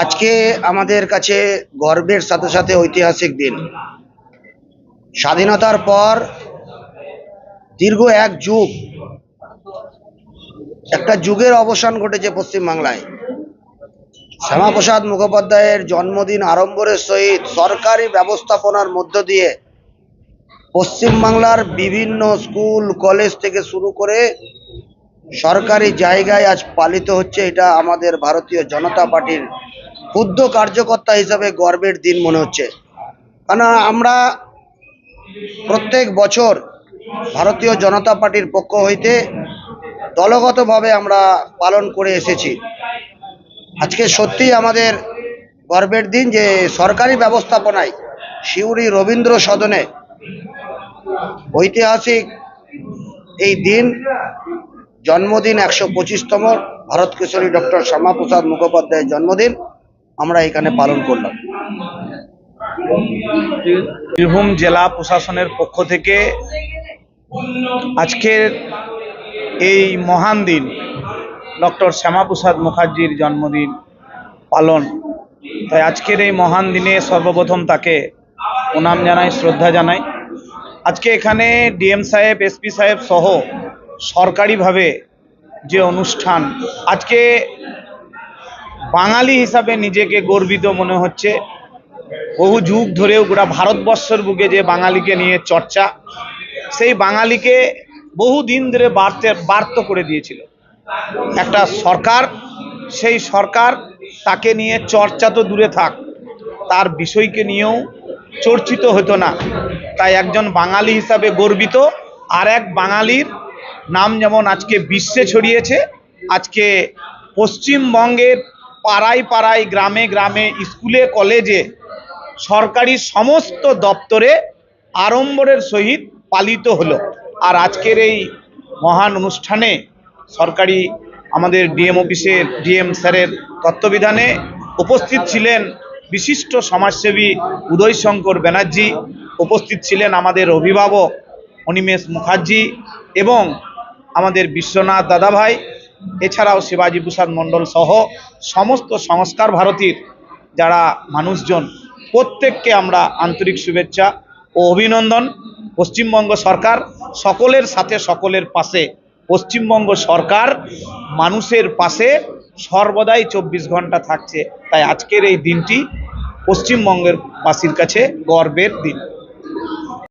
আজকে আমাদের কাছে গর্বের সাথে সাথে ঐতিহাসিক দিন। স্বাধীনতার পর দীর্ঘ এক যুগ, একটা যুগের অবসান ঘটেছে পশ্চিমবাংলায়। শ্যামাপ্রসাদ মুখোপাধ্যায়ের জন্মদিন আড়ম্বরের সহিত সরকারি ব্যবস্থাপনার মধ্য দিয়ে পশ্চিমবাংলার বিভিন্ন স্কুল কলেজ থেকে শুরু করে সরকারি জায়গায় আজ পালিত হচ্ছে। এটা আমাদের ভারতীয় জনতা পার্টির ক্ষুদ্র কার্যকর্তা হিসাবে গর্বের দিন মনে হচ্ছে। কারণ আমরা প্রত্যেক বছর ভারতীয় জনতা পার্টির পক্ষ হইতে দলগতভাবে আমরা পালন করে এসেছি। আজকে সত্যি আমাদের গর্বের দিন যে সরকারি ব্যবস্থাপনায় সিউড়ি রবীন্দ্র সদনে ঐতিহাসিক এই দিন, জন্মদিন 125তম ভারত কেশরী ডক্টর শ্যামাপ্রসাদ মুখোপাধ্যায়ের জন্মদিন আমরা এখানে পালন করলাম। বীরভূম জেলা প্রশাসনের পক্ষ থেকে আজকের এই মহান দিন ডক্টর শ্যামাপ্রসাদ মুখার্জির জন্মদিন পালন, তাই আজকের এই মহান দিনে সর্বপ্রথম তাকে প্রণাম জানাই, শ্রদ্ধা জানাই। আজকে এখানে ডিএম সাহেব, এসপি সাহেব সহ সরকারিভাবে যে অনুষ্ঠান, আজকে বাঙালি হিসাবে নিজেকে গর্বিত মনে হচ্ছে। বহু যুগ ধরেও গোটা ভারতবর্ষের বুকে যে বাঙালিকে নিয়ে চর্চা, সেই বাঙালিকে বহু দিন ধরে বার্ত করে দিয়েছিল একটা সরকার। সেই সরকার তাকে নিয়ে চর্চা তো দূরে থাক, তার বিষয়কে নিয়েও চর্চিত হতো না। তাই একজন বাঙালি হিসাবে গর্বিত। আর এক বাঙালির নাম যেমন আজকে বিশ্বে ছড়িয়েছে, আজকে পশ্চিমবঙ্গের পাড়ায় পাড়ায়, গ্রামে গ্রামে, স্কুলে কলেজে, সরকারি সমস্ত দপ্তরে আড়ম্বরের সহিত পালিত হলো। আর আজকের এই মহান অনুষ্ঠানে সরকারি আমাদের ডিএম অফিসের ডিএম স্যারের তত্ত্বাবধানে উপস্থিত ছিলেন বিশিষ্ট সমাজসেবী উদয়শঙ্কর ব্যানার্জি, উপস্থিত ছিলেন আমাদের অভিভাবক অনিমেষ মুখার্জি এবং আমাদের বিশ্বনাথ দাদাভাই, এছাড়াও শিবাজি প্রসাদ মণ্ডল সহ সমস্ত সংস্কার ভারতীর যারা মানুষজন, প্রত্যেককে আমরা আন্তরিক শুভেচ্ছা ও অভিনন্দন। পশ্চিমবঙ্গ সরকার সকলের সাথে, সকলের পাশে। পশ্চিমবঙ্গ সরকার মানুষের পাশে সর্বদাই 24 ঘন্টা থাকছে। তাই আজকের এই দিনটি পশ্চিমবঙ্গের বাসীর কাছে গর্বের দিন।